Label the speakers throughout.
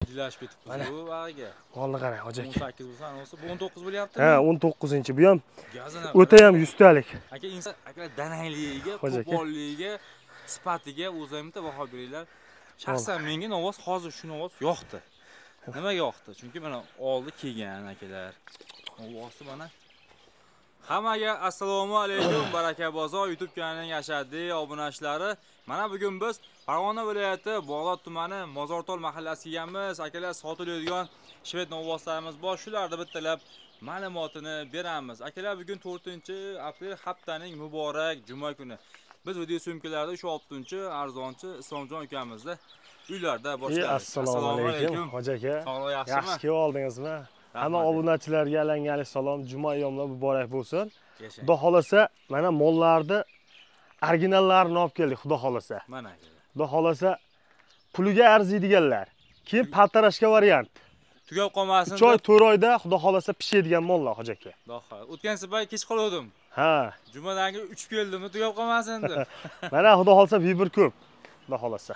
Speaker 1: Jilashib ketibmiz bu bag'iga.
Speaker 2: Molni qarang, hoji aka.
Speaker 1: 18 bo'lsa, anasi bu 19 bo'lyaptimi?
Speaker 2: Ha, 19-chi. Bu ham
Speaker 1: Gazini
Speaker 2: o'ta ham 100 talik.
Speaker 1: aka, inson aka danangligiga,
Speaker 2: Hoji aka.
Speaker 1: qo'polligiga, sifatiga o'zingizda baho beringlar. Shaxsan menga novoz hozir shu novoz yoqdi. Nimaga yoqdi? Chunki mana oldi kelgan akalar. Novozi mana. Hammaga assalomu alaykum, baraka bozor YouTube kanalining ashaddiy obunachilari. Mana bugun biz Farg'ona viloyati Bog'ot tumani Mozortol mahallasiga kelamiz. Akalar sotiladigan shved novvoslarimiz bor. Shularni bittalab ma'lumotini beramiz. Akalar bugun 4-aprel haftaning muborak juma kuni. Biz video syomkalarda shu 6-arzonchi Islomjon ukamizda uylarda boshladik.
Speaker 2: Assalomu alaykum, hoji aka.
Speaker 1: Sog'lik, yaxshimi?
Speaker 2: Yaxshi kelib oldingizmi? Hamma obunachilarga alangali salom, juma yomlar muborak bo'lsin. Xudo xolasa, mana mollarni originallarini olib keldik, xudo xolasa.
Speaker 1: Mana.
Speaker 2: Xudo xolasa, puliga arziydiganlar. Keyin paltarashga variant.
Speaker 1: Tugab qolmasin.
Speaker 2: 3 oy, 4 oyda xudo xolasa pishadigan mollar, hoji aka.
Speaker 1: O'tgan safar kech qoldim.
Speaker 2: Ha.
Speaker 1: Jumadan keyin uchib keldim, tugab qolmasin deb.
Speaker 2: Mana xudo xolasa vibr ko'p. Xudo xolasa.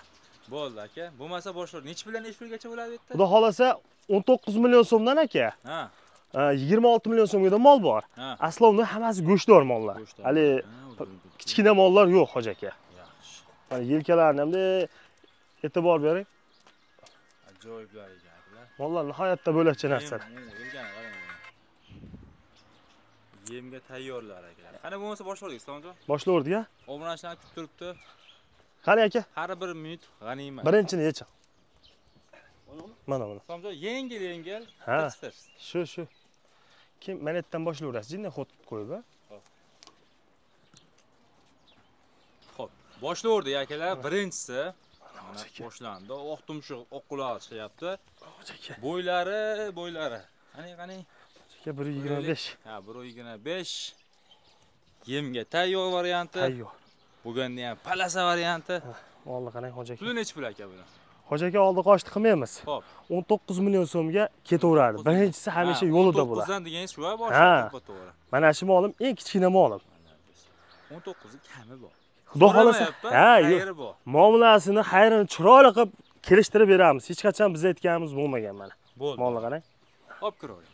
Speaker 1: Bo'ldi aka. Bo'lmasa boshlar necha bilan necha pulgacha bo'ladi bu yerda?
Speaker 2: Xudo xolasa 19 million so'mdan aka.
Speaker 1: Ha.
Speaker 2: 26 million so'mga mol bor. Aslida hammasi go'shtdor mollar. Hali kichkina mollar yo'q, hoji aka.
Speaker 1: Yaxshi.
Speaker 2: Mana yelkalarni hamda e'tibor bering.
Speaker 1: Ajoyiblar ekanlar.
Speaker 2: Mollar nihoyatda bo'lakcha narsa.
Speaker 1: Yemga tayyorlar akalar. Qani bo'lmasa boshladik, Islomjon.
Speaker 2: Boshladik-a?
Speaker 1: Obunachilar kutib turibdi.
Speaker 2: Qani aka?
Speaker 1: Har bir minut g'animat.
Speaker 2: Birinchini yeching. Mana.
Speaker 1: Islomjon yengil.
Speaker 2: Ha. Shu. Kim manetdan boshlayverasiz, jinni xod qo'yib, ha?
Speaker 1: Xo'p, boshlayverdik akalar. Birinchisi mana boshlandi. Oq tumshuq, oq quloq chiqyapti. Bo'ylari. Qani.
Speaker 2: 1.25.
Speaker 1: Ha, 1.25. Yemga tayyor varianti.
Speaker 2: Tayyor.
Speaker 1: Buganda ham palasa varianti.
Speaker 2: Molni qarang, hoji aka.
Speaker 1: Puli necha pul aka buni?
Speaker 2: Hoji aka oldi qochdi qilmaymiz.
Speaker 1: Xo'p.
Speaker 2: 19 million so'mga ketaveradi. Birinchisi hamisha yo'lida bo'ladi.
Speaker 1: 19 dan degan shu boshqa to'g'ri.
Speaker 2: Mana shu molim eng kichkina molim.
Speaker 1: 19 kami bor.
Speaker 2: Xudo xolasa,
Speaker 1: xayri bor.
Speaker 2: Muomalasini, xayrini chiroyli qilib kelishtirib beramiz. Hech qachon biz aytganimiz bo'lmagan mana.
Speaker 1: Bo'ldi.
Speaker 2: Molni qarang.
Speaker 1: Olib kiravering.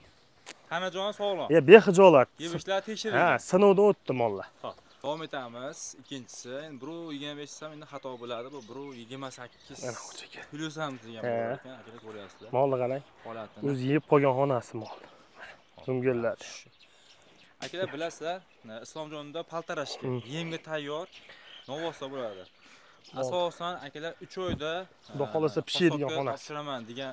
Speaker 1: Qanajon sog'lom.
Speaker 2: Bexijolat.
Speaker 1: Yemishlar tekshirilgan.
Speaker 2: Ha, sinovdan o'tdi mollar.
Speaker 1: Xo'p. Davom etamiz. Ikkinchisi, endi 1.25 desam endi xato bo'ladi. Bu 1.28.
Speaker 2: Mana hoji aka.
Speaker 1: Plyus ham degan bor ekan, akalar ko'ryapsizlar.
Speaker 2: Molni qarang.
Speaker 1: Holatini.
Speaker 2: O'zi yeb qolgan xonasi mol. Zumgillar.
Speaker 1: Akalar bilasizlar, Islomjonda paltarashga, yemga tayyor novvosa bo'ladi. Asosan akalar 3 oyda
Speaker 2: Xudo xolasa pishadigan xonasi.
Speaker 1: Pishiraman degan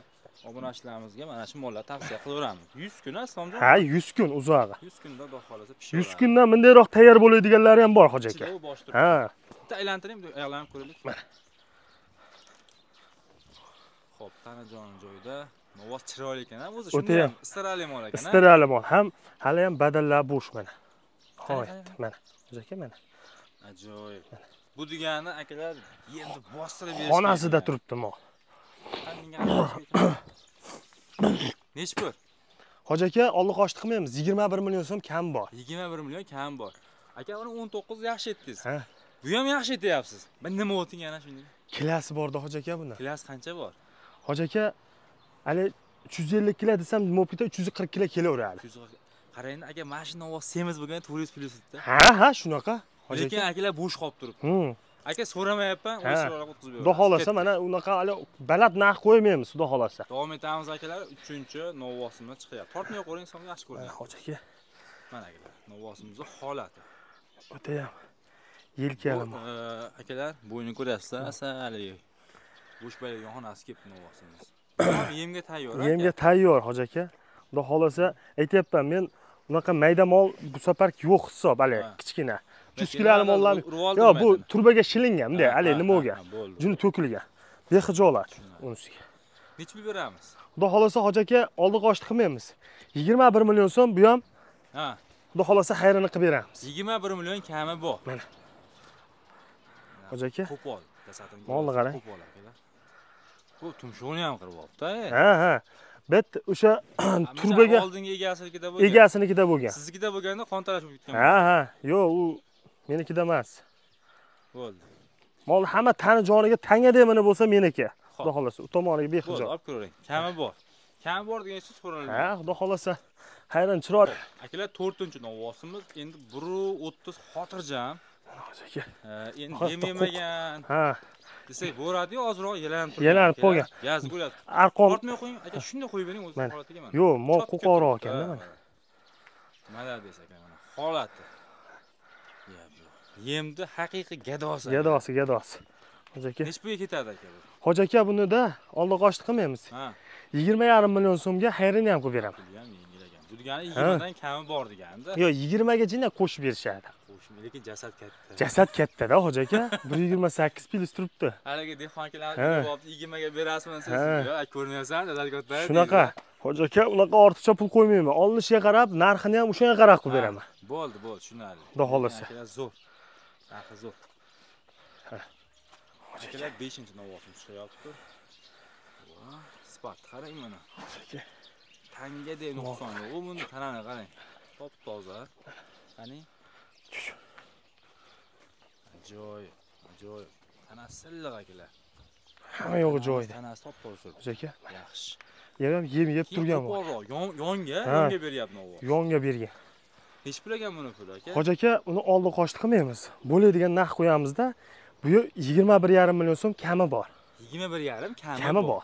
Speaker 1: obunachilarimizga mana shu mollar tavsiya qilaveramiz. 100 kun Islomjon.
Speaker 2: Ha, 100 kun uzog'i.
Speaker 1: 100 kunda Xudo xolasa pishiraveradi.
Speaker 2: 100 kundan bundayroq tayyor bo'ladiganlari ham bor, hoji aka. Ha.
Speaker 1: Bitta aylantiring, aylanib ko'raylik.
Speaker 2: Mana.
Speaker 1: Xo'p, tanajon joyida. Novvoz chiroyli ekan, o'zi shunday ham istarali mol ekan.
Speaker 2: Istarali mol. Ham hali ham badallar bo'sh mana. Ho'p, mana. Hoji aka mana.
Speaker 1: Ajoyib. Bu degani akalar yerni bostirib berish.
Speaker 2: Xonasida turibdi mol.
Speaker 1: Nech pul?
Speaker 2: Hoji aka, oldi qochdi qilmaymiz. 21 million so'm kam bor.
Speaker 1: 21 million kam bor. Aka, uni 19 yaxshi etdingiz.
Speaker 2: Ha.
Speaker 1: Bu ham yaxshi etyapsiz. Men nima o'ting yana shunday?
Speaker 2: Kilasi borda, hoji aka buni.
Speaker 1: Kilasi qancha bor?
Speaker 2: Hoji aka, hali 350 kilo desam, mopita 340 kilo kelaveradi.
Speaker 1: Qarang, aka, mashina ovoz semiz bo'lgan 400 plyusda.
Speaker 2: Ha, shunaqa.
Speaker 1: Lekin akalar bo'sh qolib turibdi. Aka, so'ramayapman, o'z so'rab o'tkazib beraman.
Speaker 2: Xudo xolasa mana unaqa hali baland narx qo'ymaymiz, xudo xolasa.
Speaker 1: Davom etamiz akalar, 3-novvosimiz chiqyapti. Tortmay qo'ring, so'ng yaxshi ko'ring.
Speaker 2: Hoji aka.
Speaker 1: Mana akalar, novvosimizning holati.
Speaker 2: O'ta ham yelkali.
Speaker 1: Akalar, bo'yni ko'ryapsizlar, asali. Bo'sh baylagan xonasi kelibdi novvosimiz. Yemga tayyor.
Speaker 2: Yemga tayyor, hoji aka. Xudo xolasa aytayapman, men unaqa mayda mol bu safar yo'q hisob, hali kichkina. 100 kiloli mollar. Yo'q, bu turbaga shilingan, bunday, hali nima bo'lgan? Juni to'kilgan. Bexijolat unisiga.
Speaker 1: Nech pul beramiz?
Speaker 2: Xudo xolasa hoji aka, oldi qochdi qilmaymiz. 21 million so'm bu ham.
Speaker 1: Ha.
Speaker 2: Xudo xolasa xayrini qilib beramiz.
Speaker 1: 21 million kami bor.
Speaker 2: Mana. Hoji aka.
Speaker 1: Qo'pol, tasadim.
Speaker 2: Molni qarang.
Speaker 1: Qo'pol akalar. Bu tumshug'ini ham qirib olibdi.
Speaker 2: Ha. Bet o'sha turbaga
Speaker 1: oldingi egasinikida bo'lgan.
Speaker 2: Egasinikida bo'lgan.
Speaker 1: Siznikida bo'lganda qon talashib ketgan.
Speaker 2: Ha. Yo'q, u menikida emas.
Speaker 1: Bo'ldi.
Speaker 2: Mol hamma tani joniga tangada mana bo'lsa meniki. xudo xolasa u tomoniga
Speaker 1: Bo'ldi,
Speaker 2: behijob.
Speaker 1: olib ko'ring. Kami bor. Kami bor degan so'z so'raladi.
Speaker 2: Ha, xudo xolasa. Hayron chiroyli.
Speaker 1: Akalar 4-chi novvosimiz endi 1:30 xotirjam.
Speaker 2: Aka.
Speaker 1: Endi yemagan.
Speaker 2: Ha.
Speaker 1: Desak bo'ladi-yu, ozroq yalanib turgan.
Speaker 2: Yalanib qolgan.
Speaker 1: Gaz bo'ladi.
Speaker 2: Arqon.
Speaker 1: Tortmay qo'ying, aka shunday qo'yib bering o'zi holatiga mana.
Speaker 2: Yo'q, mol qo'qoroq ekanda mana.
Speaker 1: Nimalar desak mana holati. Yemdi haqiqiy gadosi.
Speaker 2: Gadosi. Hoji aka.
Speaker 1: Nech pulga ketadi aka bu?
Speaker 2: Hoji aka bunida oldi qoshdi qilmaymiz.
Speaker 1: Ha.
Speaker 2: 20,5 million so'mga xayrini ham qilib beraman.
Speaker 1: Bu degani 20 dan kami bor deganda.
Speaker 2: Yo'q, 20 gacha qo'shib berishadi.
Speaker 1: Lekin jasad katta.
Speaker 2: Jasad katta-da, hoji aka. 128 plyus turibdi.
Speaker 1: Haligi dehqonchilar bo'libdi, 20 ga berasizmi siz? Yo'q, ko'rmayapsan, dadal katta.
Speaker 2: Shunaqa. Hoji aka, unaqa ortiqcha pul qo'ymayman. Olinishiga qarab, narxini ham o'shanga qarab qilib beraman.
Speaker 1: Bo'ldi, tushunarli.
Speaker 2: Xudo xolasa.
Speaker 1: Zo'r. Narxi zo'r. Akalar 5-chi novvosini chiqyapti. Spat qarang mana. Tangada nuqson yo'q. U buni tanani qarang. Top toza. Qani? Ajoyib. Tanasi silliq akalar.
Speaker 2: Hamma yo'g'i joyida.
Speaker 1: Tanasi top toza.
Speaker 2: Hoji aka.
Speaker 1: Yaxshi.
Speaker 2: Yem yeb turgan bor.
Speaker 1: Yonga beryapti novvos.
Speaker 2: Yonga bergan.
Speaker 1: Nech pul ekan buni puli aka?
Speaker 2: Hoji aka, uni oldi qochdi qilmaymiz. Bo'ladigan narx qo'yamizda, bu 21,5 million so'm kami bor.
Speaker 1: 21,5
Speaker 2: kami bor.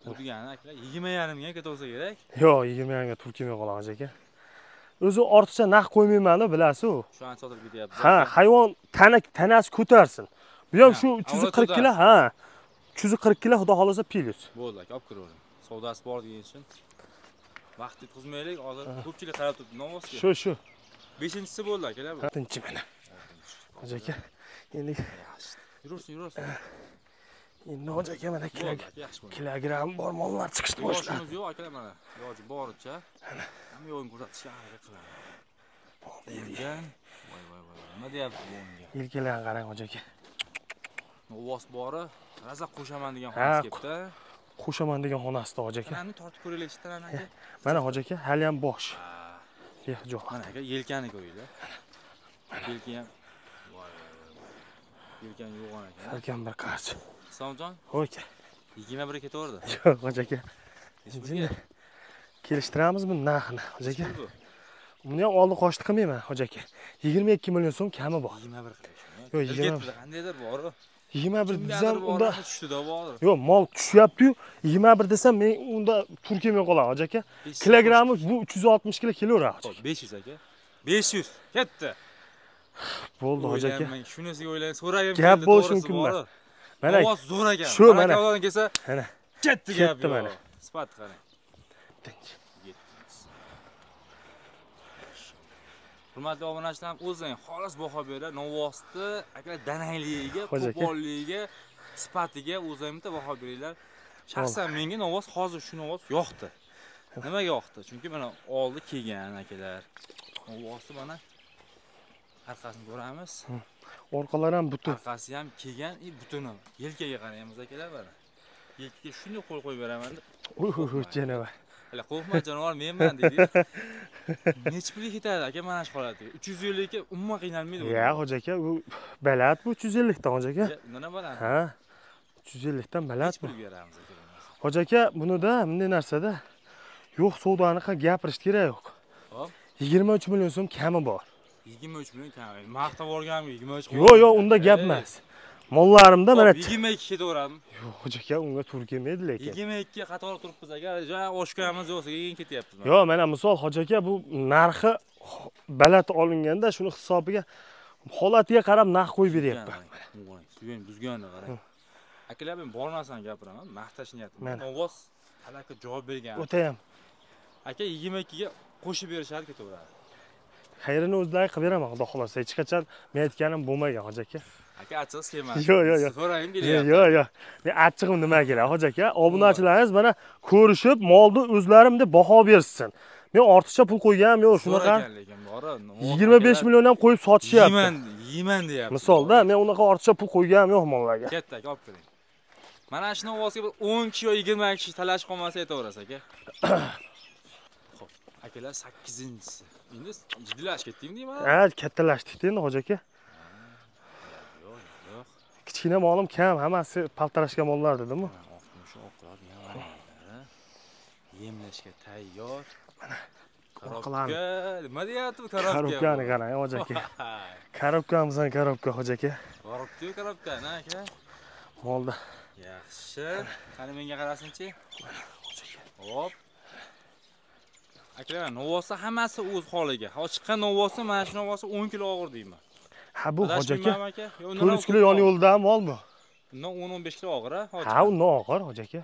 Speaker 1: Bu degani akalar 20,5 ga ketaversa kerak.
Speaker 2: Yo'q, 20 ga tur kelmay qolgan hoji aka. O'zi ortiqcha narx qo'ymayman-da, bilasiz-ku.
Speaker 1: Shu an sotilib ketyapti.
Speaker 2: Ha, hayvon tanasi ko'tarsin. Bu ham shu 340 kilo, ha. 340 kilo xudo xolasa plyus.
Speaker 1: Bo'ldi aka, olib kiravering. Savdosi bor degan uchun. Vaqt o'tkazmaylik, hozir ko'pchilik qarab turibdi novvosga.
Speaker 2: Shu.
Speaker 1: 5-chisi bo'ldi akalar bu.
Speaker 2: 4-chi mana. Hoji aka, endi
Speaker 1: yurursin.
Speaker 2: Endi hoji aka mana kilogramm bor mollar chiqishni boshladi.
Speaker 1: Yoshimiz yo'q akalar mana. Iloji boricha hamma yo'lni ko'rsatishga harakat qilamiz. Voy. Nima deyapti bu unga?
Speaker 2: Yelkalarni qarang hoji aka.
Speaker 1: Novvos bori, raza qo'shaman degan xonasi kelibdi.
Speaker 2: Qo'shaman degan xonasida hoji aka.
Speaker 1: Tanani tortib ko'raylik, tanani aka.
Speaker 2: Mana hoji aka, hali ham bosh. Yo'q.
Speaker 1: Mana aka, yelkani ko'ringlar. Yelkan ham. Voy. Yelkan yo'g'on ekan.
Speaker 2: Salkam bir qarchi.
Speaker 1: Islomjon?
Speaker 2: Ho'ka.
Speaker 1: 21 ketaverdi.
Speaker 2: Yo'q, hoji aka. Kelishtiramizmi narxini, hoji aka? Uni ham oldi qochdi qilmayman, hoji aka. 22 million so'm kami bor.
Speaker 1: 21 qilish.
Speaker 2: Yo'q, 21
Speaker 1: qandaydir bor.
Speaker 2: 21 desam unda
Speaker 1: tushdi-da bor.
Speaker 2: Yo'q, mol tushyapti-yu, 21 desam men unda tur kelmay qolaman, hoji aka. Kilogrammi bu 360 kilo kelaveradi.
Speaker 1: 500 aka. 500. Ketdi.
Speaker 2: Bo'ldi, hoji aka.
Speaker 1: Men shunisiga o'ylayman, so'ragim keldi.
Speaker 2: Gap bo'lishi mumkin emas.
Speaker 1: Mana ovoz zo'r ekan.
Speaker 2: Shu mana.
Speaker 1: Akalardan kelsa,
Speaker 2: mana.
Speaker 1: Ketdi gap
Speaker 2: mana.
Speaker 1: Sifat qarang. Hurmatli obunachilar, o'zing xolis baho berib, novvosni akalar danayligiga, qo'polligiga, sifatiga o'zing bitta baho beringlar. Shaxsan menga novvos hozir shu novvos yoqdi. Nimaga yoqdi? Chunki mana oldi kelgan akalar. Novvosni mana orqasini ko'ramiz.
Speaker 2: Orqalari ham butun.
Speaker 1: Orqasi ham kelgan, butuni. Yelkaga qaraymiz akalar mana. Yelkaga shunday qo'l qo'yib beraman deb.
Speaker 2: Janavar.
Speaker 1: Hali qo'rqma jonivar menman dedi. Nech pulga ketadi aka mana shu holatiga? 350 ga umuman qiynalmaydi.
Speaker 2: Ya hoji aka, bu baland bu 350 dan hoji aka.
Speaker 1: Nima baland?
Speaker 2: Ha. 350 dan baland bu.
Speaker 1: Pul beramiz aka.
Speaker 2: Hoji aka, bunida bunday narsada yo'q savdoni gapirish kerak yo'q. Hop. 23 million so'm kami bor.
Speaker 1: 23 million kami. Maqtab o'rganmi 23?
Speaker 2: Yo'q, unda gap emas. Mollarimda mana
Speaker 1: 22 ketaveradimi?
Speaker 2: Yo'q, hoji aka, unga tur kelmaydi lekin.
Speaker 1: 22 ga qator turibmiz aka. Joy oshkoyamiz yo'qsa keyin ketyapmiz.
Speaker 2: Yo'q, mana misol hoji aka, bu narxi balat olinganda shuni hisobiga holatiga qarab narx qo'yib beryapman.
Speaker 1: Suyun buzganni qarang. Akalar men bor narsani gapiraman, maqtashyapman. Novvos talaka javob bergan.
Speaker 2: O'ta ham.
Speaker 1: Aka 22 ga qo'shib berishadi ketaveradi.
Speaker 2: Xayrini o'zlari qilib beraman, xudo xolasa. Hech qachon men aytganim bo'lmagan, hoji aka.
Speaker 1: Aka achchiq kelmadi.
Speaker 2: Yo'q.
Speaker 1: So'rayim kelyapti.
Speaker 2: Yo'q. Men achchig'im nima kerak, hoji aka? Obunachilaringiz mana ko'rishib, molni o'zlarim deb baho bersin. Men ortiqcha pul qo'yganim yo'q, shunaqa. 25 million ham qo'yib sotishyapti.
Speaker 1: Yeyman deyapti.
Speaker 2: Misolda men unaqa ortiqcha pul qo'yganim yo'q mollarga.
Speaker 1: Katta aka, olib kiring. Mana shu novvosga 10 kishi yo 20 kishi talashib qolmasa aytaverasiz aka. Xo'p, akalar 8-inchisi. Endi jiddilashib ketdingmi deyman?
Speaker 2: Ha, kattalashdik endi hoji aka.
Speaker 1: Yo'q.
Speaker 2: kichkina molim kam, hammasi paltarashgan mollar dedimi?
Speaker 1: Shu oqlab yemlashga tayyor. Korobka, nima deyapti bu korobka?
Speaker 2: Korobkani qarang, hoji aka. Korobkamizdan korobka, hoji aka.
Speaker 1: Korobka, na aka?
Speaker 2: Molda.
Speaker 1: Yaxshi. Qani menga qarasin-chi. Hop. Akalar, novosi hammasi o'z holiga. Ha chiqqan novosi, mana shu novosi 10 kilo og'ir deyman.
Speaker 2: Ha bu hoji aka. 400 kilo yon yo'lda molmi?
Speaker 1: Bundan 10-15 kilo og'ir, ha?
Speaker 2: Ha, undan og'ir hoji aka.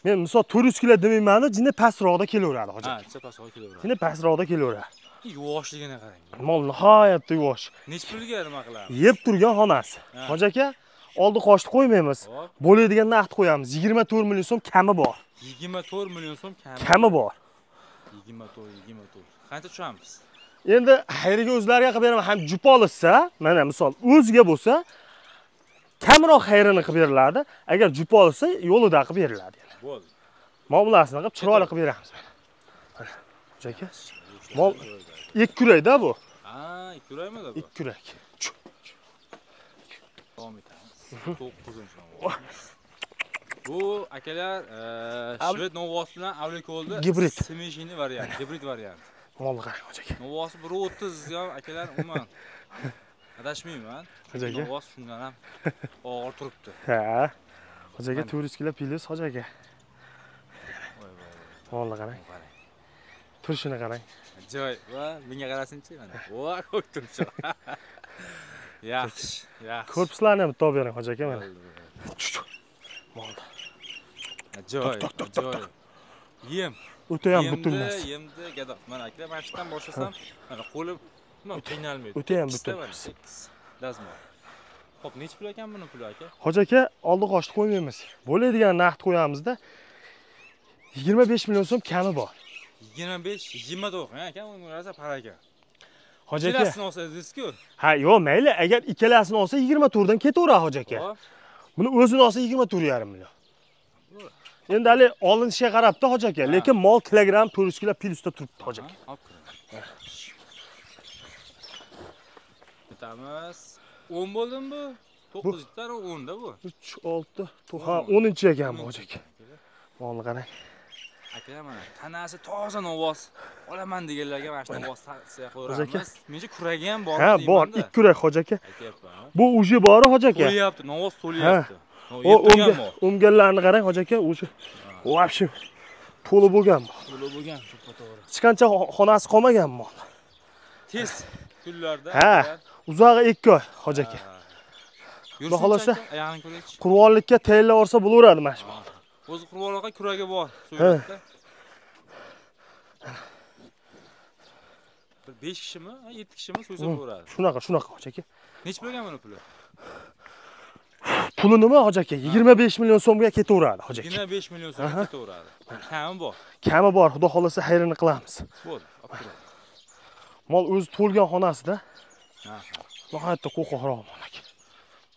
Speaker 2: Men misol 400 kilo demayman-da, jinda pastroqda kelaveradi hoji aka.
Speaker 1: Ha, jinda pastroqda kelaveradi.
Speaker 2: Jinda pastroqda kelaveradi.
Speaker 1: Yuvoshligini qarang.
Speaker 2: Mol nihoyatda yuvosh.
Speaker 1: Nech pulga nima qilamiz?
Speaker 2: Yeb turgan xonasi. Hoji aka, oldi qoshni qo'ymaymiz. Bo'ladigan naqd qo'yamiz. 24 million so'm kami bor.
Speaker 1: 24 million so'm
Speaker 2: kami bor.
Speaker 1: 24. Qancha tushamiz?
Speaker 2: Endi xayriga o'zlariga qilib beraman. Ham jup olsa, mana misol o'ziga bo'lsa, kamroq xayrini qilib beriladi. Agar jup olsa, yo'lida qilib beriladi.
Speaker 1: Bo'ldi.
Speaker 2: Muomalasini qilib chiroyli qilib beramiz. Mana. Hoji aka. Mol 2 kurakda bu.
Speaker 1: Ha, 2 kurakmi-da bu?
Speaker 2: 2 kurak.
Speaker 1: Davom etamiz. 9-chi. Bu akalar Shved novosi bilan Avlikolda
Speaker 2: gibrid
Speaker 1: smeshini variant, gibrid variant.
Speaker 2: Molni qarang hoji aka.
Speaker 1: Novosi 1.30 ham akalar umuman adashmayman.
Speaker 2: Hoji aka.
Speaker 1: Novosi shundan ham og'ir turibdi.
Speaker 2: Ha. Hoji aka 400 kilo pilis hoji aka.
Speaker 1: Voy.
Speaker 2: Molni qarang. Turishini qarang.
Speaker 1: Joy va menga qarasin-chi mana. Voy, ko'k turibdi. Yaxshi.
Speaker 2: Korpuslarni ham bitta olib bering hoji aka mana. Molda.
Speaker 1: Joy. Yem.
Speaker 2: O'ta ham butunmas.
Speaker 1: Yemdi gadoq. Mana aka, mashqdan boshlasam, mana qo'lim nima qiynalmaydi.
Speaker 2: O'ta ham butunmas.
Speaker 1: Dazmol. Xo'p, nech pul ekan buni puli aka?
Speaker 2: Hoji aka, oldi qoshni qo'ymaymiz. Bo'ladigan naqd qo'yamizda 25 million so'm kami bor.
Speaker 1: 24 aka, uni rosa paraka.
Speaker 2: Hoji aka.
Speaker 1: Ikkalasini olsangiz-ku.
Speaker 2: Ha, yo'q, mayli, agar ikkalasini olsa 24 dan ketaveradi hoji aka. Buni o'zini olsa 24,5 million. Endi hali olinishiga qarabda hoji aka, lekin mol kilogramm 400 kilo plyusda turibdi hoji aka.
Speaker 1: Bitamiz. 10 bo'ldimi bu? 9 dan 10 da bu.
Speaker 2: 3 6 ha 10-chi ekan hoji aka. Molni qarang.
Speaker 1: Aka mana tanasi toza novoz olaman deganlarga mana shu novoz tavsiya qilamiz. Menga kuragi ham bor.
Speaker 2: Ha, bor, 2 kurak hoji aka. Bu uji bor hoji aka.
Speaker 1: To'lyapti, novoz to'lyapti.
Speaker 2: O'mganlarni qarang hoji aka, uji. Вообще to'la bo'lgan.
Speaker 1: to'g'ri.
Speaker 2: Chiqancha xonasi qolmagan mol.
Speaker 1: Tez kunlarda.
Speaker 2: Ha, uzog'i 2 oy hoji aka. Xudo xolasa
Speaker 1: ayog'ini ko'raychi.
Speaker 2: Qurbonlikka tayyorlab olsa bo'laveradi mana shu.
Speaker 1: O'zi qurbonlikqa kuragi bor. So'ylatda. 5 kishimi, 7 kishimi so'ysa bo'laveradi.
Speaker 2: Shunaqa hoji aka.
Speaker 1: Nech bo'lgan buni puli?
Speaker 2: Puli nima hoji aka? 25 million so'mga ketaveradi hoji aka.
Speaker 1: 25 million so'mga ketaveradi. Kami bor.
Speaker 2: Kami bor, xudo xolasa xayrini qilamiz.
Speaker 1: Bo'ldi.
Speaker 2: Mol o'zi to'lgan xonasida.
Speaker 1: Ha.
Speaker 2: Nihoyatda qo'rqoqroq mol aka.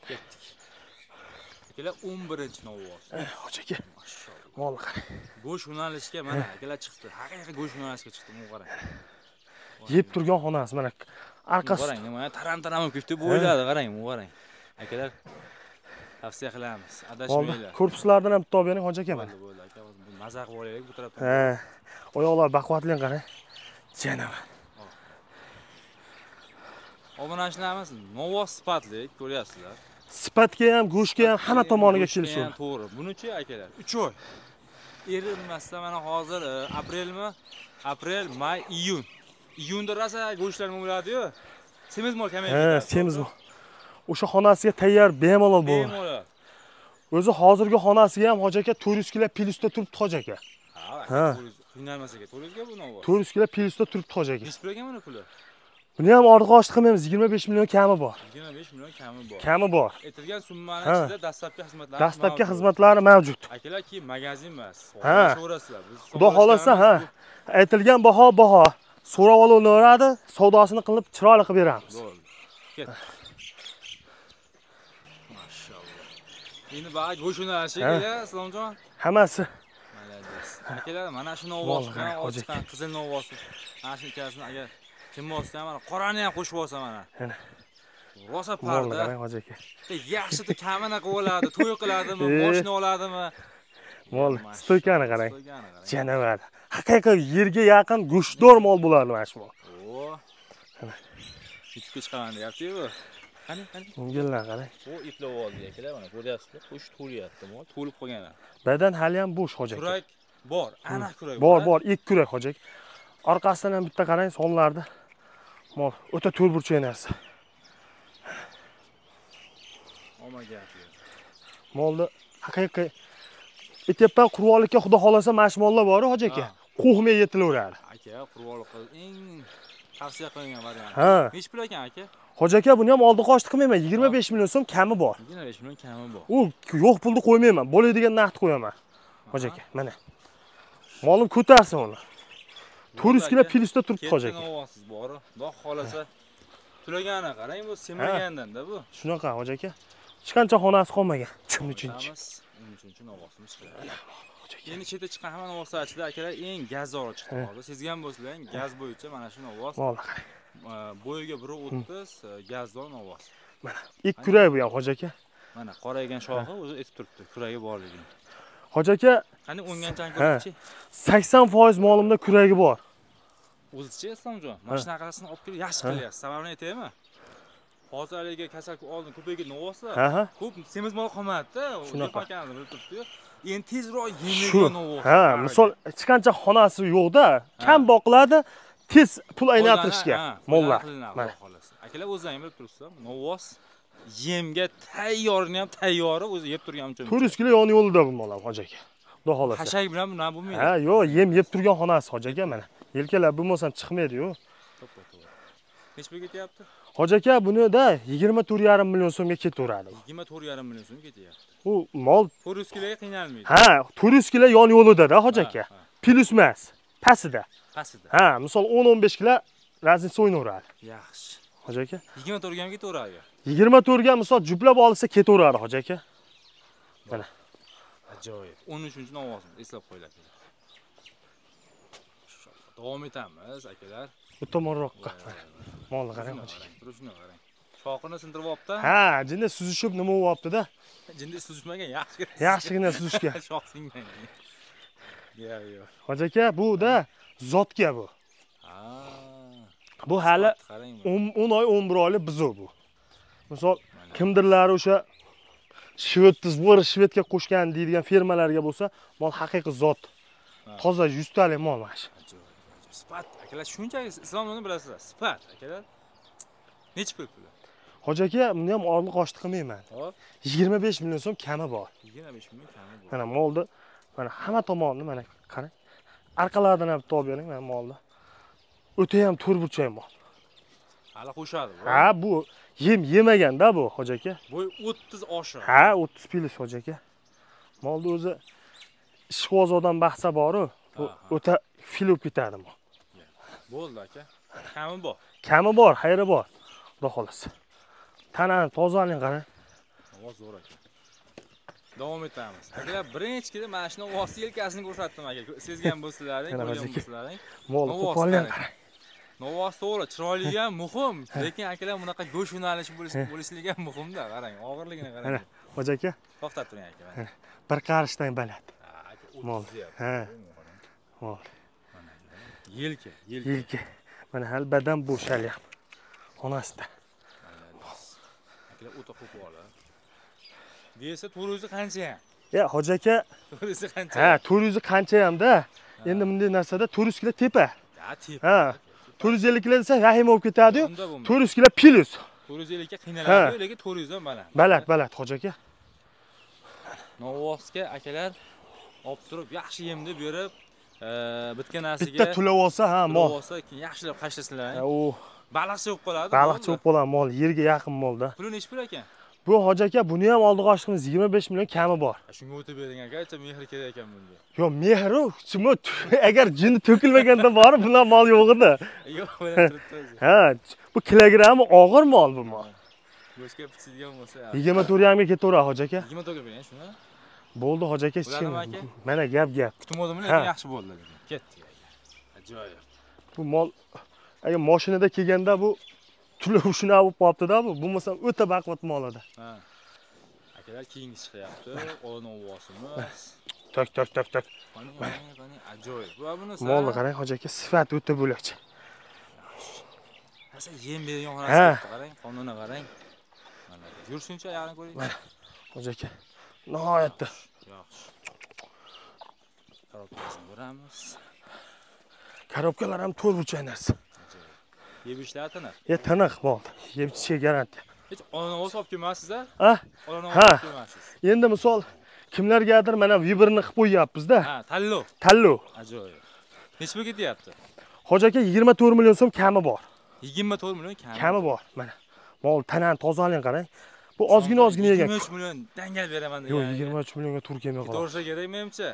Speaker 1: Ketdik. Akalar 11-novoz.
Speaker 2: Hoji aka. Molni qarang.
Speaker 1: Go'sht yo'nalishga mana akalar chiqdi. Haqiqiy go'sht yo'nalishga chiqdi, bu qarang.
Speaker 2: Yeb turgan xonasi mana arqasi.
Speaker 1: Qarang, mana taram-taram ketdi, bo'yladi, qarang, bu qarang. Akalar tavsiya qilamiz. Adashmanglar.
Speaker 2: Korpuslardan ham bitta olib bering hoji aka mana.
Speaker 1: Bo'ldi, aka. Bu mazza qilib olaylik bu tarafdan.
Speaker 2: Ha. Oyoqlar baquvvatlang qarang. Janaman.
Speaker 1: Obunachilarimiz novoz sifatli, ko'ryapsizlar.
Speaker 2: Sifatga ham, go'shtga ham hamma tomoniga kelishadi.
Speaker 1: To'g'ri. Buni-chi akalar 3 oy. Erinmasdan mana hozir aprelmi? Aprel, may, iyun. Iyunda rosa go'shtlar bo'ladi-yu. Semizmol kamayib ketadi.
Speaker 2: Ha, semizmol. O'sha xonasiga tayyor bemalol bo'ladi.
Speaker 1: Bemalol.
Speaker 2: O'zi hozirgi xonasiga ham hoji aka 400 kilo plyusda turibdi hoji aka.
Speaker 1: Ha, qiynalmas ekan. 400 ga bu novoz.
Speaker 2: 400 kilo plyusda turibdi hoji aka.
Speaker 1: Nech pul ekan buni puli?
Speaker 2: Buni ham orqa oshti qilmaymiz, 25 million kami bor.
Speaker 1: 25 million kami bor.
Speaker 2: Kami bor.
Speaker 1: Aytilgan summani ichida dastlabki xizmatlar.
Speaker 2: Dastlabki xizmatlari mavjud.
Speaker 1: Akalar keyin magazin emas.
Speaker 2: So'rasizlar. Xudo xolasa, ha. Aytilgan baho. So'rab olaveradi, savdosini qilib chiroyli qilib beramiz.
Speaker 1: Bo'ldi. Ketdi. Mashalloh. Endi ba'zi go'sht yo'nalishiga, Islomjon.
Speaker 2: Hammasi.
Speaker 1: Malades. Akalar mana shu novvosdan olgan qizil novvosi. Mana shu ikkalasini agar kim olsa mana qorani ham qo'shib olsa mana. Rosa
Speaker 2: Molni
Speaker 1: parda.
Speaker 2: qarang hoji aka.
Speaker 1: Yaxshi kamina qilib oladi, to'y qiladimi, mashina oladimi?
Speaker 2: Mol stoykani qarang. Janavar. Haqiqiy yerga yaqin go'shtdor mol bo'ladi mana shu mol.
Speaker 1: O. Yutib chiqaman deyapti-ku. Qani.
Speaker 2: Ungalar qarang.
Speaker 1: O iplab oldi akalar, mana ko'ryapsizlar, qo'sh to'lyapti mol, to'lib qolgan.
Speaker 2: Badan hali ham bo'sh hoji aka.
Speaker 1: Kurak bor, aniq kurak
Speaker 2: bor, ikki kurak hoji aka. Orqasidan ham bitta qarang, sonlarda mol o'ta to'rtburchak narsa. Molni haqiqiy etepdan qurvollikka xudo xolasa mana shu mollar bor hoji aka. Qo'hmay yetilaveradi.
Speaker 1: Aka, qurvollikqa eng tavsiya qilingan variant. Nech pul ekan aka?
Speaker 2: Hoji aka, buni ham oldi qochdi qilmayman. 25 million so'm kami bor.
Speaker 1: 25 million kami bor.
Speaker 2: U yo'q pulni qo'ymayman. Bo'ladigan naqd qo'yaman. Hoji aka, mana. Molim ko'tarsin uni. 400 kilo pilisda turibdi hoji aka.
Speaker 1: Ketgan bor. Xudo xolasa tulagani qarang, bu semagandan-da bu.
Speaker 2: Shunaqa hoji aka. Hech qancha xonasi qolmagan. Shuning uchun.
Speaker 1: Uning uchun ovozimiz chiqadi. Endi chetda chiqqan hamma ovozachilar akalar eng gazor chiqdi hozir. Sezgan bo'lsanglar, eng gaz bo'yicha mana shu ovoz. Bo'yiga 1.30 gazdon ovoz.
Speaker 2: Mana ikki kurak bu ham hoji aka.
Speaker 1: Mana qoraygan shoxi o'zi aytib turibdi, kuragi borligini.
Speaker 2: Hoji aka,
Speaker 1: qani o'nganchani ko'rchi?
Speaker 2: 80% molimda kuragi bor.
Speaker 1: O'zicha Islomjon, mana shunaqa qasini olib kelib yaxshi qilyapsiz. Sababini aytaymi? Hozir haliga kasallik oldin ko'paygan ovozi. Ko'p semiz mol qolmadi-da. Shunaqa ekanini bilib turibdi. Endi tezroq yemigan ovoz.
Speaker 2: Misol hech qancha xonasi yo'qda, kam boqiladi, tez pul aylantirishga mollar.
Speaker 1: Mana xolos. Akalar o'zlaringiz bilib turibsizlar, ovoz yemga tayyorini ham tayyori o'zi yeb turgan uchun.
Speaker 2: 400 kilo yon yo'lida bu mollar hoji aka. Xudo xolasa.
Speaker 1: Hashak bilan buni bo'lmaydi.
Speaker 2: Yo'q, yem yeb turgan xonasi hoji aka mana. Yelkalar bo'lmasam chiqmaydi-yu.
Speaker 1: Nech pul ketyapti?
Speaker 2: Hoji aka, bunida 24,5 million so'mga ketaveradi.
Speaker 1: 24,5 million so'm ketyapti.
Speaker 2: U mol
Speaker 1: 400 kiloga qiynalmaydi.
Speaker 2: 400 kilo yon yo'lida-da hoji aka. Plus emas, pastida. Misol 10-15 kilo razniца o'ynaveradi.
Speaker 1: Yaxshi.
Speaker 2: Hoji aka.
Speaker 1: 24 ga ham ketaveradi.
Speaker 2: 24 ga misol juplab olsa ketaveradi hoji aka. Mana.
Speaker 1: Ajoyib. 13-chi ovozimiz eslab qo'yiladi. Davom etamiz akalar.
Speaker 2: Bu tomonroqqa. Molni qarang hoji aka.
Speaker 1: Turishni qarang. Shoxini sindirib olibdi.
Speaker 2: Jinda suzishib nima bo'lyapti-da?
Speaker 1: Jinda suzishmagan,
Speaker 2: yaxshigina suzishga.
Speaker 1: Shox singan. Yo'q.
Speaker 2: Hoji aka, bu-da zotga bu. Bu hali 10 oy, 11 oylik bizo bu. Misol kimdirlar o'sha Shvedga qo'shgan deydigan fermalarga bo'lsa, mol haqiqiy zot. Toza 100 talik mol mana shu.
Speaker 1: Sifat akalar shunchaki islomni bilasizlar. Sifat akalar. Nech pul puli?
Speaker 2: Hoji aka, buni ham oldi qochdi qilmayman. 25 million so'm kami bor.
Speaker 1: 25 million kami bor.
Speaker 2: Mana molni, mana hamma tomonni mana qarang. Arqalaridan ham olib bering mana molni. O'ta ham to'rtburchak mol.
Speaker 1: Hali qo'shadi bu.
Speaker 2: Bu yemagan-da bu hoji aka.
Speaker 1: Bo'y 30 oshiq.
Speaker 2: 30 pilis hoji aka. Molni o'zi ishqibozdan bahsa bor-ku. Bu o'ta filib ketadi mol.
Speaker 1: Bo'ldi aka. Kami bor.
Speaker 2: Kami bor, xayri bor. Xudo xolasa. Tanani tozaling qarang.
Speaker 1: Ovoz zo'r aka. Davom etamiz. Akalar birinchi kida mana shuni ovoz yelkasini ko'rsatdim aka. Sezgan bo'lsalaring, ko'rgan bo'lsalaring.
Speaker 2: Mol qo'polgan.
Speaker 1: Ovoz to'g'ri, chiroyli ham muhim, lekin akalar bunaqa go'sht yo'nalishi bo'lishligi ham muhimda. Qarang, og'irligini qarang.
Speaker 2: Hoji aka,
Speaker 1: to'xtab turing aka.
Speaker 2: Bir qarishdan baland. Mol. Mol. Yelka. Mana hal badan bo'shalyapti. Xonasida.
Speaker 1: Akalar o'ta ko'p oladi. Desa 400 qancha ham?
Speaker 2: Hoji aka,
Speaker 1: 400 qancha?
Speaker 2: 400 qancha ham-da. Endi bunday narsada 400 kilo tepa.
Speaker 1: Tepa.
Speaker 2: 450 kilo desa vahima bo'lib ketadi-yu. 400 kilo plus.
Speaker 1: 450 ga qiynaladi, lekin 400 dan baland.
Speaker 2: Baland hoji aka.
Speaker 1: Novvosga akalar olib turib, yaxshi yemni berib, bitgan narsaga
Speaker 2: bitta tulab olsa, mol.
Speaker 1: Tulab olsa, keyin yaxshilab qashlasalar. Baliqchi bo'lib qoladi.
Speaker 2: Baliqchi bo'lib qoladi mol, yerga yaqin molda.
Speaker 1: Puli nech pul ekan?
Speaker 2: Bu hoji aka, buni ham oldi qochishimiz 25 million kami bor.
Speaker 1: Shunga o'tib bering aka, mehr kerak ekan bunga.
Speaker 2: Yo'q, mehri, agar jinni to'kilmaganda bor, bular mol yo'q edi.
Speaker 1: Yo'q, bilan turibdi.
Speaker 2: Bu kilogrammi og'ir mol bu mol.
Speaker 1: Go'shtga pichilgan bo'lsa.
Speaker 2: 24 ga ketaveradi hoji aka.
Speaker 1: 24 ga bering shuni.
Speaker 2: Bo'ldi hoji aka, hech kim. Mana gap.
Speaker 1: Kutmodim, lekin yaxshi bo'ldi lekin. Ketdik aka. Ajoyib.
Speaker 2: Bu mol agar mashinada kelganda bu Turli shunaqa bo'lib qolibdi-da bu. Bo'lmasa o'ta baquvvat mol edi.
Speaker 1: Ha. Akalar keyingi chiqyapti. Qo'lini ovosimiz.
Speaker 2: Tak.
Speaker 1: Qani ajoyib. Va bunisi.
Speaker 2: Molni qarang, hoji aka, sifat o'ta bo'lakcha.
Speaker 1: Asa yem bergan xonasi qarang, qonunga qarang. Mana yursincha ya'ni ko'ring.
Speaker 2: Hoji aka, nihoyatda.
Speaker 1: Yaxshi. Korobkasini ko'ramiz.
Speaker 2: Korobkalar ham 4 burchak narsa.
Speaker 1: Yeb ishlari tiniq.
Speaker 2: Tiniq mol. Yeb ichishga garantiya.
Speaker 1: Hech onanos olib kelmaysiz-a?
Speaker 2: Ha?
Speaker 1: Onanos olib kelmaysiz.
Speaker 2: Endi misol kimlargadir mana Viberni qilib qo'yyapmiz-da.
Speaker 1: Ha, tanlov.
Speaker 2: Tanlov.
Speaker 1: Ajoyib. Nechga ketyapti?
Speaker 2: Hoji aka 24 million so'm kami bor.
Speaker 1: 24 million
Speaker 2: kami bor. Mana mol tanani tozaling qarang. Bu ozgina yegan.
Speaker 1: 23 million dangal beraman degan.
Speaker 2: Yo'q, 23 millionga tur kelmay qoladi.
Speaker 1: To'g'ri kerak menimcha.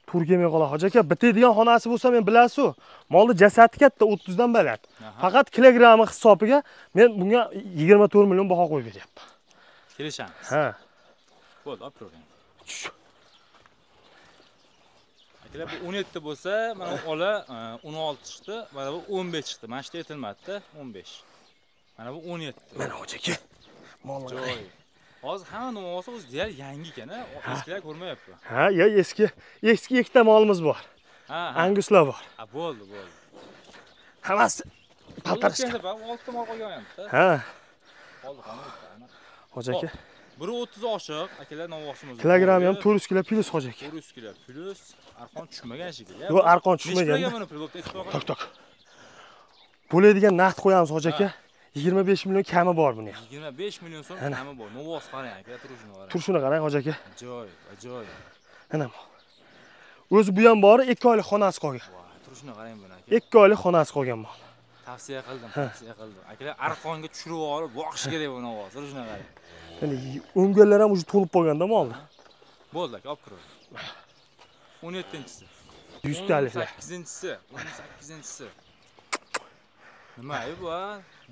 Speaker 2: Tur kelmay qoladi. Hoji aka, bitadigan xonasi bo'lsa men bilasiz-ku. Molni jasadi katta 30 dan baland. Faqat kilogrammi hisobiga men bunga 24 million baho qo'yib beryapman.
Speaker 1: Kelishamiz.
Speaker 2: Ha.
Speaker 1: Bo'ldi, olib turing. Akalar bu 17 bo'lsa, mana ola 16 chiqdi, mana bu 15 chiqdi. Mana shu aytilmadi-da, 15. Mana bu 17.
Speaker 2: Mana hoji aka. Molni
Speaker 1: joy. Hozir hamma nima olsa o'zi deyar yangi ekan-a, eskilar ko'rmayapti.
Speaker 2: Ha, ya eski ikkita molimiz bor.
Speaker 1: Ha.
Speaker 2: Anguslar bor.
Speaker 1: Ha, bo'ldi.
Speaker 2: Hammasi paltarishgan.
Speaker 1: Oltita mol qolgan-da.
Speaker 2: Ha.
Speaker 1: Oldi qani.
Speaker 2: Hoji aka.
Speaker 1: 1.30 oshiq, akalar novosimiz.
Speaker 2: Kilogrammi ham 400 kilo plus hoji aka.
Speaker 1: 400 kilo plus arqon tushmagan shekilli.
Speaker 2: Yo'q, arqon tushmagan. Tak. Bo'ladigan naqd qo'yamiz hoji aka. 25 million kami bor buni.
Speaker 1: 25 million so'm kami bor. Novos qarang aka, turishini qarang.
Speaker 2: Turishini qarang hoji aka.
Speaker 1: Ajoyib.
Speaker 2: Ana. O'zi bu ham bori 2 oylik xonasi qolgan.
Speaker 1: Turishini qarang buni aka.
Speaker 2: 2 oylik xonasi qolgan mol.
Speaker 1: Tavsiya qildim. Akalar arqonga tushirib olib, boqish kerak bu novos. Turishini qarang.
Speaker 2: Ya'ni o'ngallar ham o'zi to'lib qolganda molni.
Speaker 1: Bo'ldi aka, olib kiring. 17-chisi.
Speaker 2: 100 taliklar.
Speaker 1: 18-chisi. Nima bu?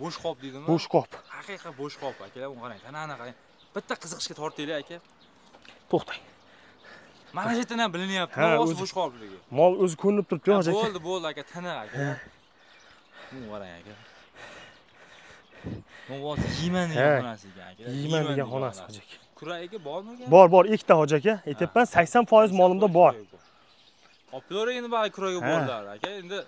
Speaker 1: Bo'sh qop deydimi?
Speaker 2: Bo'sh qop.
Speaker 1: Haqiqiy bo'sh qop akalar, buni qarang. Qanaqani qarang. Bitta qiziqishga tortaylik aka.
Speaker 2: To'xtang.
Speaker 1: Mana shu yerdan ham bilinyapti. O'zi bo'sh qopligi.
Speaker 2: Mol o'zi ko'rinib turibdi, hoji aka.
Speaker 1: Bo'ldi aka, tiniq aka. Buni qarang aka. Movoz yeyman degan xonasi ekan aka.
Speaker 2: Yeyman degan xonasi hoji aka.
Speaker 1: Kuragi bormi ekan?
Speaker 2: Bor, ikkita hoji aka. Aytibman 80% molimda bor.
Speaker 1: Oplar endi bari kuragi borlar aka. Endi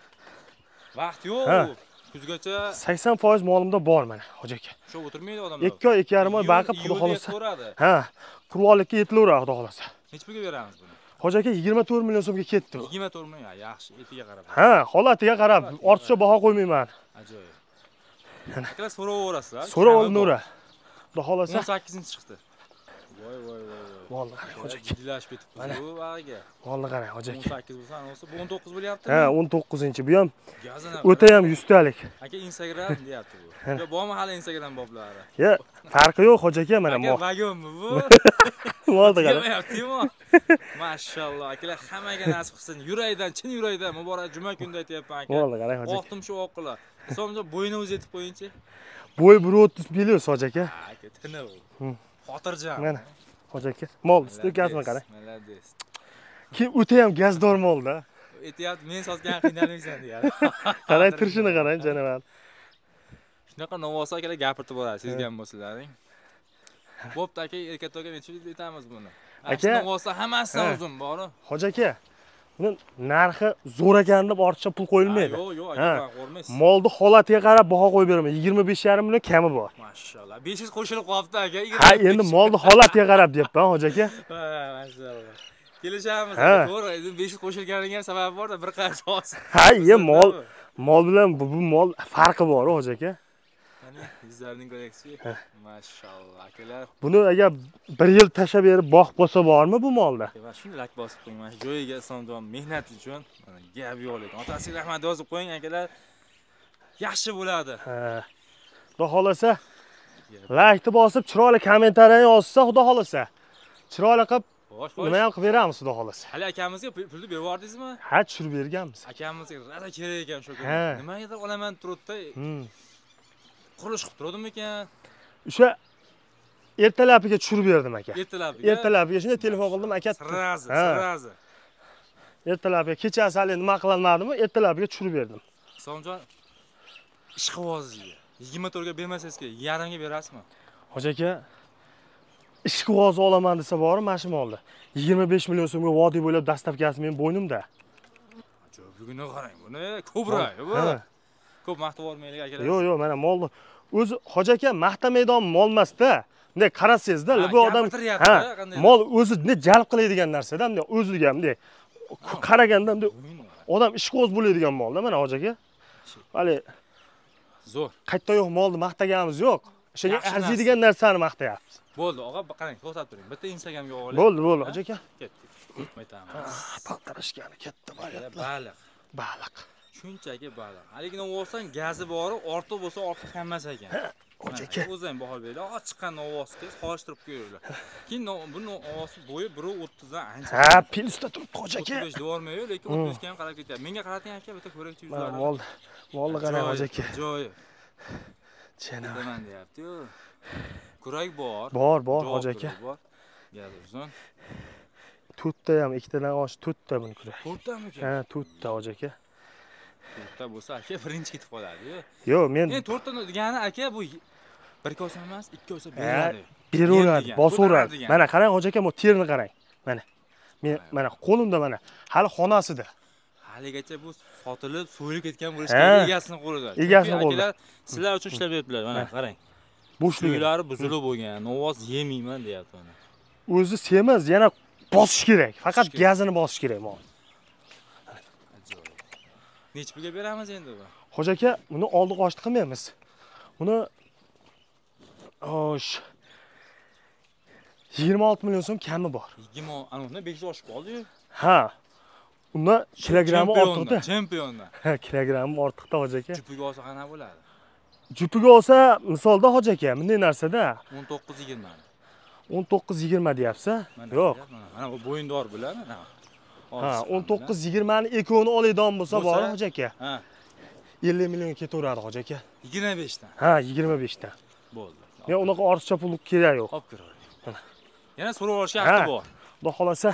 Speaker 1: vaqt yo'q. Kuzgacha
Speaker 2: 80% molimda bor mana hoji aka.
Speaker 1: Shu o'tirmaydi odamlar.
Speaker 2: 2 oy, 2,5 oy baqib xudo xolasa. Ha, qurvollikka yetilaveradi xudo xolasa.
Speaker 1: Necha pulga beramiz buni?
Speaker 2: Hoji aka 24 million so'mga ketdi.
Speaker 1: 24 million, yaxshi, etiga qarab.
Speaker 2: Ha, holatiga qarab, ortiqcha baho qo'ymayman.
Speaker 1: Ajoyib. Akalar so'raverasizlar.
Speaker 2: So'raveringlar. Xudo xolasa
Speaker 1: 18-chi chiqdi. Voy.
Speaker 2: Molni qarang hoji aka.
Speaker 1: Dilashib ketibmiz bu bag'iga.
Speaker 2: Molni qarang hoji aka.
Speaker 1: 18 bo'lsa, olsa 19 bo'lyaptimi?
Speaker 2: Ha, 19-chi. Bu ham o'ta ham 100 talik.
Speaker 1: Aka Instagram deyapti bu. Yo, bormi hali Instagram boblari?
Speaker 2: Ya, farqi yo'q hoji aka, mana mol.
Speaker 1: Aka vagonmi bu?
Speaker 2: Molni qarang.
Speaker 1: Deyaptimi? Mashalloh, akalar hammaga nasib qilsin. Yurakdan, chin yurakdan muborak juma kunida aytyapman aka.
Speaker 2: Molni qarang hoji aka.
Speaker 1: Vaqtim shu oqila. Hisobimcha bo'yini o'zi yetib qo'yingchi.
Speaker 2: Bo'y 1.30 biliyorsiz hoji aka.
Speaker 1: Aka, tiniq. Xotirjam.
Speaker 2: Mana hoji aka, mol stekasini qarang.
Speaker 1: Malades.
Speaker 2: Ki o'ta ham gazdor molda.
Speaker 1: Aytyapti, men sotgan qiynalmaysan deyapti.
Speaker 2: Qarang, turishini qarang, janob.
Speaker 1: Shunaqa novos akalar gapirib boradi, sezgan bo'lsalaring. Bo'pti aka, erkatoga necha pul aytamiz buni? Aka, novosda hammasidan uzun bor-ku.
Speaker 2: Hoji aka, buni narxi zo'r ekan deb ortiqcha pul qo'yilmaydi.
Speaker 1: Yo'q, aka, qo'ymaysiz.
Speaker 2: Molni holatiga qarab baho qo'yib beraman. 25,5 million kami bor.
Speaker 1: Mashalloh. 500 qo'shilib qolibdi aka.
Speaker 2: Ha, endi molni holatiga qarab deyapman, hoji aka.
Speaker 1: Ha, mashalloh. Kelishamiz aka. To'g'ri, 500 qo'shilganiga ham sababi bor-da, bir qarich oz.
Speaker 2: Ha, mol bilan bu mol farqi bor, hoji aka.
Speaker 1: Mana yuzlarning ko'raksiz. Mashalloh akalar.
Speaker 2: Buni agar 1 yil tashab berib boqib qo'ysa bormi bu molda?
Speaker 1: Va shuni lak bosib qo'ying. Mana joyiga islom mehnat uchun mana gap yo'q lekin. Otasiga rahmat yozib qo'ying akalar. Yaxshi bo'ladi.
Speaker 2: Ha. Xudo xolasa laykni bosib, chiroyli kommentariy yozsa, xudo xolasa. Chiroyli qilib nima ham qilib beramiz, xudo xolasa.
Speaker 1: Hali akamizga pulni berib yubordingizmi?
Speaker 2: Ha, tushirib berganmiz.
Speaker 1: Akamizga rada kerak ekan shu kun. Nimaga olaman turibdi? Qurilish qilib turdim ekan.
Speaker 2: O'sha ertalabiga tushirib berdim aka.
Speaker 1: Ertalabiga
Speaker 2: shunday telefon qildim aka.
Speaker 1: Sirazi.
Speaker 2: Ertalabiga kechasi hali nima qilolmadimmi? Ertalabiga tushirib berdim.
Speaker 1: Somjon ishqibozga. 24 ga bermasangiz kerak, 2,5 ga berasizmi?
Speaker 2: Hoji aka, ish qog'ozi olaman desa bori mana shu molda. 25 million so'mga vodiy bo'ylab dastavkasi men bo'ynimda.
Speaker 1: Buguni qarang, buni ko'proq bu. Ko'p maqtib olmaylik akalar.
Speaker 2: Yo'q, mana molni o'zi Hoji aka maqta maydon mol emas-da. Bunday qarasangizda, bu odam mol o'zi jalb qiladigan narsa-da, bunday o'ziga bunday qaraganda bunday odam ish qo'z bo'ladigan molda mana Hoji aka. Hali
Speaker 1: zo'r.
Speaker 2: Qayerda yo'q molni maqtaganimiz yo'q. O'shaga arziydigan narsani maqtayapmiz.
Speaker 1: Bo'ldi, og'a, qarang, to'xtab turing. Bitta Instagramga olib.
Speaker 2: Bo'ldi, Hoji aka.
Speaker 1: Ketdik. Aytamiz.
Speaker 2: Paltarishgani katta
Speaker 1: baliq.
Speaker 2: Baliq.
Speaker 1: Shunchaki baliq. Haligini olsang, gazi bori, ortiq bo'lsa ortiq hammas ekan.
Speaker 2: Hoji aka.
Speaker 1: O'zi ham bahol berdi. Chiqqan ovozga solishtirib qo'yinglar. Keyin buni ovozi bo'yi 1.30 dan ancha.
Speaker 2: Ha, pilsda turibdi Hoji aka.
Speaker 1: 35 devormaydi, lekin 35 ga ham qarab ketyapti. Menga qarating aka, bitta ko'rakchi yuzlari.
Speaker 2: Molni qarang Hoji aka.
Speaker 1: Joyi.
Speaker 2: Chena.
Speaker 1: Nima deyapti-yu? Kurak bor.
Speaker 2: Bor Hoji aka.
Speaker 1: Gazi uzun.
Speaker 2: To'rtta ham, ikkitadan osh to'rtta buni kurak.
Speaker 1: To'rttami ekan?
Speaker 2: Ha, to'rtta Hoji aka.
Speaker 1: To'rtta bo'lsa aka birinchi ketib qoladi-yu.
Speaker 2: Yo'q, men
Speaker 1: to'rtta degani aka bu 1 kosa emas, 2 kosa beradi.
Speaker 2: Beraveradi, bosaveradi. Mana qarang Hoji aka, bu terini qarang. Mana. Men mana qo'limda mana hali xonasida.
Speaker 1: Haligacha bu sotilib, so'yilib ketgan bo'lishi kerak egasini qo'lida.
Speaker 2: Egasini qo'lida.
Speaker 1: Sizlar uchun ishlab beribdilar, mana qarang.
Speaker 2: Bo'shligi
Speaker 1: buzilib bo'lgan, ovoz yemayman deyapti mana.
Speaker 2: O'zi semiz, yana bosish kerak. Faqat gazini bosish kerak mol.
Speaker 1: Necha pulga beramiz endi bu?
Speaker 2: Hoji aka, buni oldi qo'shti qilmaymiz. Buni 26 million so'm kami bor.
Speaker 1: 20, ana 5 oshib qoldi-yu.
Speaker 2: Ha. Unda kilogrammi ortiqda.
Speaker 1: Chempiondan.
Speaker 2: Ha, kilogrammi ortiqda Hoji aka.
Speaker 1: Jupiga olsa qana bo'ladi?
Speaker 2: Jupiga olsa, misolda Hoji aka, bunday narsada
Speaker 1: 19-20.
Speaker 2: 19-20 deyapsiz? Yo'q.
Speaker 1: Mana bu bo'yindor bular, mana.
Speaker 2: Ha, 19-20 ni ekoni oladigan bo'lsa bor Hoji aka.
Speaker 1: Ha.
Speaker 2: 50 million ketaveradi Hoji aka.
Speaker 1: 25 dan.
Speaker 2: Ha, 25 dan.
Speaker 1: Bo'ldi.
Speaker 2: Men unaqa ortiqcha pul kerak yo'q.
Speaker 1: Olib ko'raverdik. Yana so'rab olishga haqqi bor.
Speaker 2: Xudo xolasa.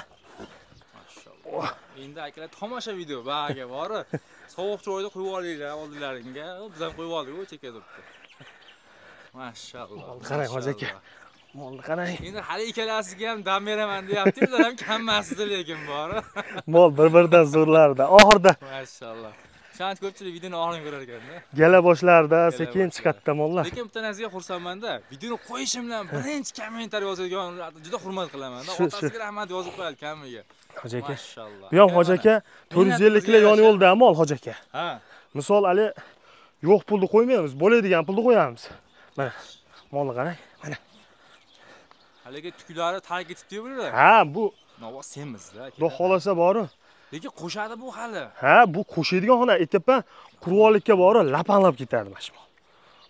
Speaker 1: Mashalloh. Endi akalar tomosha video baga bor. Sovuq joyda qo'yib olinglar oldilaringga. Biz ham qo'yib oldik-ku cheka turibdi. Mashalloh.
Speaker 2: Qarang Hoji aka. Molni qarang.
Speaker 1: Endi hali ikkalasiga ham dam beraman deyapti, ular ham kammasdi lekin bor.
Speaker 2: Mol bir-biridan zo'rlarda. Oxirida.
Speaker 1: Mashalloh. Shuncha ko'pchilik videoni oxiriga ko'rar ekanda.
Speaker 2: Gala boshlarda sekin chiqadi mollar.
Speaker 1: Lekin bitta narsaga xursandman-da. Videoni qo'yishim bilan birinchi kommentariy yozadiganlarni juda hurmat qilaman-da. Otasiga rahmat yozib qo'yadi kamiga.
Speaker 2: Hoji aka.
Speaker 1: Mashalloh.
Speaker 2: Bu ham Hoji aka 450 kilo yon yo'lda mol Hoji aka.
Speaker 1: Ha.
Speaker 2: Misol ali yo'q pulni qo'ymaymiz, bo'ladigan pulni qo'yamiz. Mana molni qarang. Mana.
Speaker 1: Haliga tuklari tark etibdi bular.
Speaker 2: Ha, bu
Speaker 1: navoz semizda.
Speaker 2: Xudo xolasa bor.
Speaker 1: Lekin qo'shadi bu hali.
Speaker 2: Ha, bu qo'shadigan xona aytibman, qurvollikka bori lapanlab ketadi mana shu mol.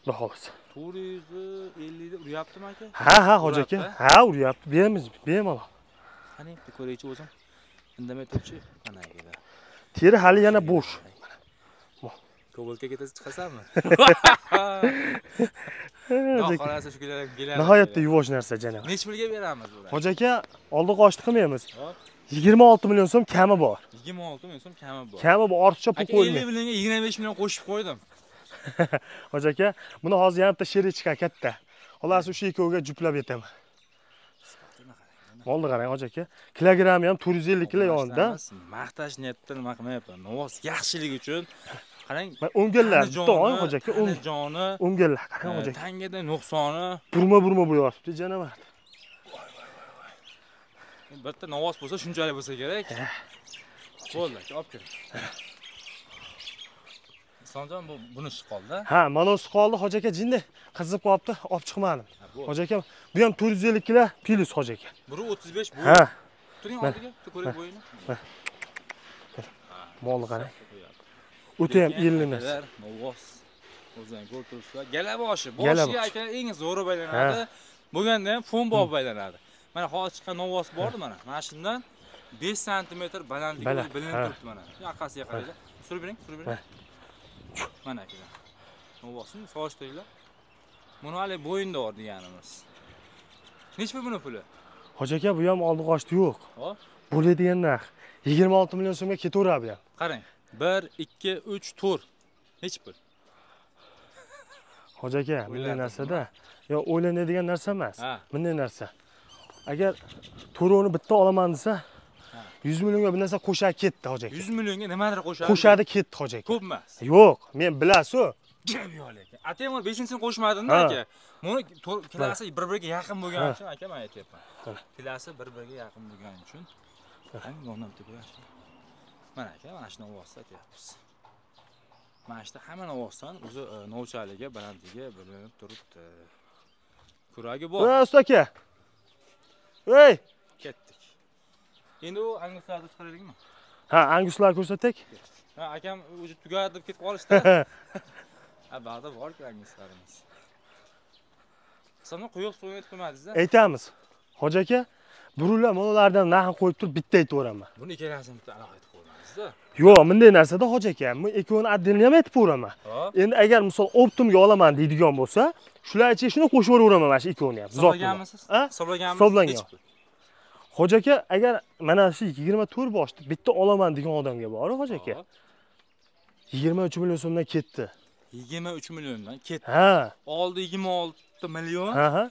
Speaker 2: Xudo xolasa.
Speaker 1: 450 da uryaptimi aka?
Speaker 2: Ha, Hoji aka. Ha, uryapti. Beramiz, bemalol.
Speaker 1: Qani, bitta ko'raychi o'zim. Indamay turchi. Mana aka.
Speaker 2: Teri hali yana bo'sh.
Speaker 1: Ko'bolka ketasiz chiqasanmi? Xohlasa shu kunlar keladi.
Speaker 2: Nihoyatda yuvosh narsa janob.
Speaker 1: Nech pulga beramiz bular?
Speaker 2: Hoji aka, oldi qo'shti qilmaymiz. 26 million so'm kami bor.
Speaker 1: 26 million so'm kami bor.
Speaker 2: Kami bor, ortiqcha pul qo'ymayman.
Speaker 1: 50 millionga 25 million qo'shib qo'ydim.
Speaker 2: Hoji aka, buni hozir yana bitta sherechka katta. Xolos o'sha ikkoviga juplab yetaman. Molni qarang Hoji aka. Kilogrammi ham 450 kilo yonida.
Speaker 1: Maqtash niyatidan nima qilmayapman. Novoz yaxshilik uchun qarang.
Speaker 2: Men o'ngillar to'g'ri Hoji aka,
Speaker 1: joni.
Speaker 2: O'ngillar qarang Hoji aka.
Speaker 1: Tangada nuqsoni.
Speaker 2: Burma bo'lyapti janob.
Speaker 1: Bitta novoz bo'lsa shunchalik bo'lsa kerak. Bo'ldi, olib kiring. Islomjon buni qoldi.
Speaker 2: Ha, mana shu qoldi Hoji aka jinni qizib qolibdi, olib chiqmadim. Hoji aka, bu ham 450 kilo pilis Hoji aka.
Speaker 1: 1.35 bu.
Speaker 2: Ha.
Speaker 1: Turing oldiga, ko'rak bo'yini.
Speaker 2: Molni qarang. O'ta ham 50 emas.
Speaker 1: Novoz. O'zing ko'rtirsa, galaboshi. Boshiga aka eng zo'ri baylanadi. Bo'lganda ham fon bob baylanadi. Mana hozir chiqqan novoz bordi mana. Mana shundan 5 sm balandligi bilinib turibdi mana. Yoqasiga qaraydi. Surib bering. Mana aka. Novosni solishtiringlar. Buni hali bo'yindor deganimiz. Nechta buni puli?
Speaker 2: Hoji aka, bu ham oldi qo'shti yo'q.
Speaker 1: Hop.
Speaker 2: Bo'ladigan narx 26 million so'mga ketaveradi bu ham.
Speaker 1: Qarang. 1, 2, 3 tur. Nech pul?
Speaker 2: Hoji aka, bunday narsada yo o'ylanadigan narsa emas. Bunday narsa. Agar to'rovni bitta olaman desa, 100 millionga bir narsa qo'shadi ketdi hoji aka.
Speaker 1: 100 millionga nimadir qo'shadi?
Speaker 2: Qo'shadi ketdi hoji aka.
Speaker 1: Ko'p emas.
Speaker 2: Yo'q, men bilasiz-ku.
Speaker 1: Gap yo'q lekin. Atay men 5-sini qo'shmadim-da aka. Buni klasi bir-biriga yaqin bo'lgani uchun aka men aytyapman. Klasi bir-biriga yaqin bo'lgani uchun qani yondan tug'lash. Mana aka, mana shuni ovozda aytyapmiz. Mana shunda hamma ovozdan o'zi novchaligi, balandligi bo'linib turibdi. Kuragi bor.
Speaker 2: Usta aka. Ey,
Speaker 1: ketdik. Endi u anguslarni chiqaraylikmi?
Speaker 2: Ha, anguslar ko'rsatak.
Speaker 1: Ha, akam o'zi tugadi deb ketib qolishdi. Ha, ba'da bor-ku anguslarimiz. Sizni quyuq so'yib qo'ymadingiz-da?
Speaker 2: Aytamiz. Hoji aka, burunlar monolardan narxni qo'yib turib bitta aytaveraman.
Speaker 1: Buni ikkalasini bitta aloqa aytib qo'ymadingiz-da?
Speaker 2: Yo'q, bunday narsada hoji aka, men ikkovini отдельно ham aytib qo'yiraman. Endi agar misol optimga olaman deydigan bo'lsa, shular ichiga shuni qo'shib yuraveraman mana shu ikkovini ham.
Speaker 1: Hisoblaganmisiz? Hisoblaganmisiz?
Speaker 2: Hisoblangan. Hoji aka, agar mana shu 24 boshda bitta olaman degan odamga bor, hoji aka. 23 million so'mdan ketdi.
Speaker 1: 23 milliondan ketdi.
Speaker 2: Ha.
Speaker 1: Oldi 26 million.
Speaker 2: Ha.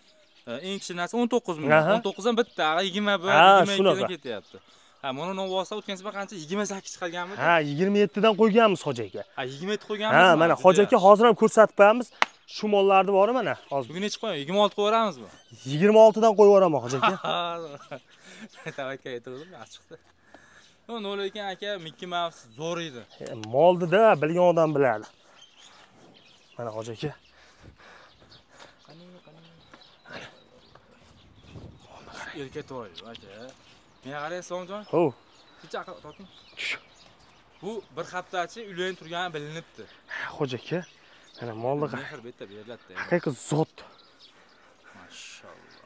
Speaker 1: Eng kichik narsa 19 million. 19 dan bitta, 21, 22 dan ketyapti. Ha, mana novvosa o'tgan safar qancha? 28 chiqarganmidi?
Speaker 2: Ha, 27 dan qo'yganmiz hoji aka.
Speaker 1: Ha, 27 qo'yganmiz.
Speaker 2: Ha, mana hoji aka hozir ham ko'rsatib qo'yamiz. Shu mollarni bor mana hozir.
Speaker 1: Bugun necha qo'yamiz? 26 qo'yaveramizmi?
Speaker 2: 26 dan qo'yib yuboraman hoji aka.
Speaker 1: Tavakkal aytdim, chiqdi. No, lekin aka Mickey Mouse zo'r edi.
Speaker 2: Moldi-da, bilgan odam biladi. Mana hoji aka.
Speaker 1: Elka to'y, aka. Menga qaraysiz, Somjon?
Speaker 2: Ho.
Speaker 1: Kecha aql toting. Bu bir haftachi uylanib turgani bilinibdi.
Speaker 2: Hoji aka, mana molni
Speaker 1: mehr bitta beriladi.
Speaker 2: Haqiqiy zot.
Speaker 1: Mashalloh.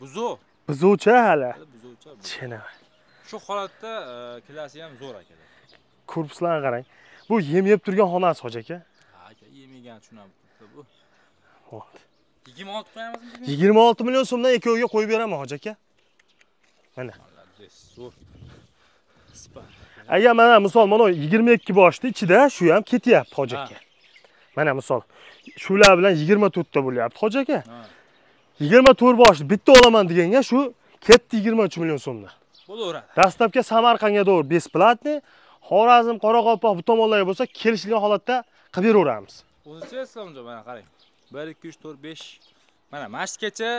Speaker 1: Buzo.
Speaker 2: Buzuvchi hali.
Speaker 1: Buzuvchi.
Speaker 2: Chena.
Speaker 1: Shu holatda klasi ham zo'r akalar.
Speaker 2: Korpuslarni qarang. Bu yem-yeb turgan xonasi hoji aka.
Speaker 1: Ha, aka, yemagan tushunam bu.
Speaker 2: Bo'ldi.
Speaker 1: 26 qo'yamizmi?
Speaker 2: 26 million so'mdan ikkoviga qo'yib beraman hoji aka. Mana.
Speaker 1: Zo'r.
Speaker 2: Agar mana misol mana 22 boshda ichida shu ham ketyapti hoji aka. Mana misol shular bilan 24 ta bo'lyapti hoji aka. 24 boshda bitta olaman deganga shu ketdi 23 million so'mdan.
Speaker 1: Bo'laveradi.
Speaker 2: Dastlabki Samarqandga doğru besplatni, Xorazm, Qoraqalpoq bu tomonlarga bo'lsa kelishilgan holatda qilib beraveramiz.
Speaker 1: O'zicha Somjon mana qarang. 1 2 3 4 5 mana mashgacha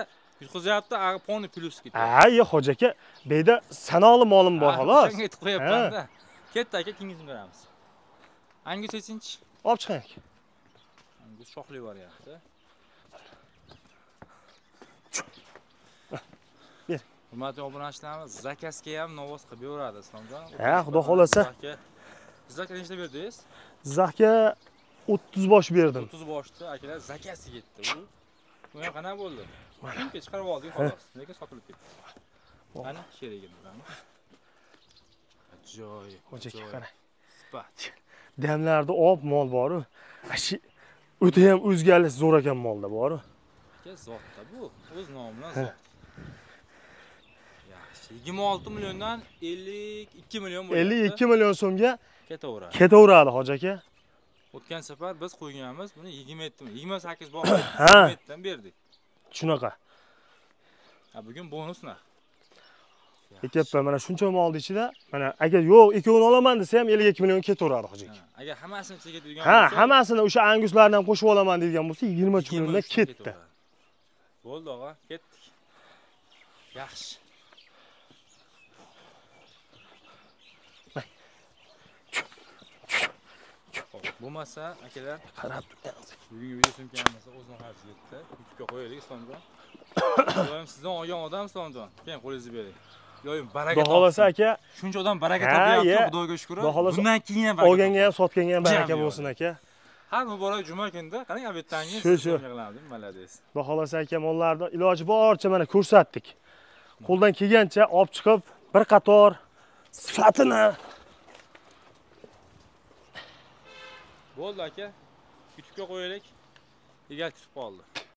Speaker 1: yutqizyapti, poni plyus ketyapti.
Speaker 2: Ha, yo'q hoji aka, bu yerda sanoqli molim bor xolos.
Speaker 1: Shunga aytib qo'yapman-da. Ketdi aka, kingizni beramiz. Angus nechinchi?
Speaker 2: Olib chiqing.
Speaker 1: Angus shoxli variantda.
Speaker 2: Ber.
Speaker 1: Hurmatli obunachilarimiz, zakazga ham novoz qilib beraveradi Somjon.
Speaker 2: Ha, xudo xolasa.
Speaker 1: Sizlarga nechta berdingiz?
Speaker 2: Sizlarga 30 bosh berdim.
Speaker 1: 30 boshda akalar zakasi ketdi. Bu ham qanaqa bo'ldi? Shunga chiqarib oldik xolos, lekin sotilib ketdi. Mana sherigim bilan. Ajoyib.
Speaker 2: Hoji aka qarang.
Speaker 1: Sifat.
Speaker 2: Damlarda ob mol bor-ku. Ashi o'ta ham o'zgarlik zo'r ekan molda bor-ku.
Speaker 1: Aka zotda bu, o'z nomi bilan zot. Yaxshi. 26 milliondan 52 million bo'ldi.
Speaker 2: 52 million so'mga
Speaker 1: ketaveradi.
Speaker 2: Ketaveradi hoji aka.
Speaker 1: O'tgan safar biz qo'yganmiz, buni 28 bor, 27 dan berdik.
Speaker 2: Shunaqa.
Speaker 1: Ha, bugun bonus narx.
Speaker 2: Aytyapman, mana shuncha molni ichida, mana agar yo'q, ikkovini olaman desa ham 52 million ketaveradi hoji aka.
Speaker 1: Agar hammasini ichiga ketadigan
Speaker 2: bo'lsa, ha, hammasini o'sha anguslardan ham qo'shib olaman degan bo'lsa, 23 milliondan ketdi.
Speaker 1: Bo'ldi, og'a, ketdik. Yaxshi. Bo'lmasa, akalar,
Speaker 2: qarab turamiz.
Speaker 1: Bugungi video sumkamiz o'zini xarji yetdi. YouTube'ga qo'yaylik, Somjon. Doim sizdan olgan odam Somjon. Keyin qo'lingizni bering. Doim baraka topsin.
Speaker 2: Xudo xolasa aka,
Speaker 1: shuncha odam baraka topyapti, Xudoga shukr. Bundan keyin ham
Speaker 2: baraka. Olganga ham, sotganga ham baraka bo'lsin aka.
Speaker 1: Har muborak juma kunida qarang, obedtangiz yig'landim, malades.
Speaker 2: Xudo xolasa aka, mollarni iloji boricha mana ko'rsatdik. Qo'ldan kelgancha olib chiqib, bir qator sifatini
Speaker 1: bo'ldi aka. YouTube'ga qo'yaylik. Egal kutib qoldi.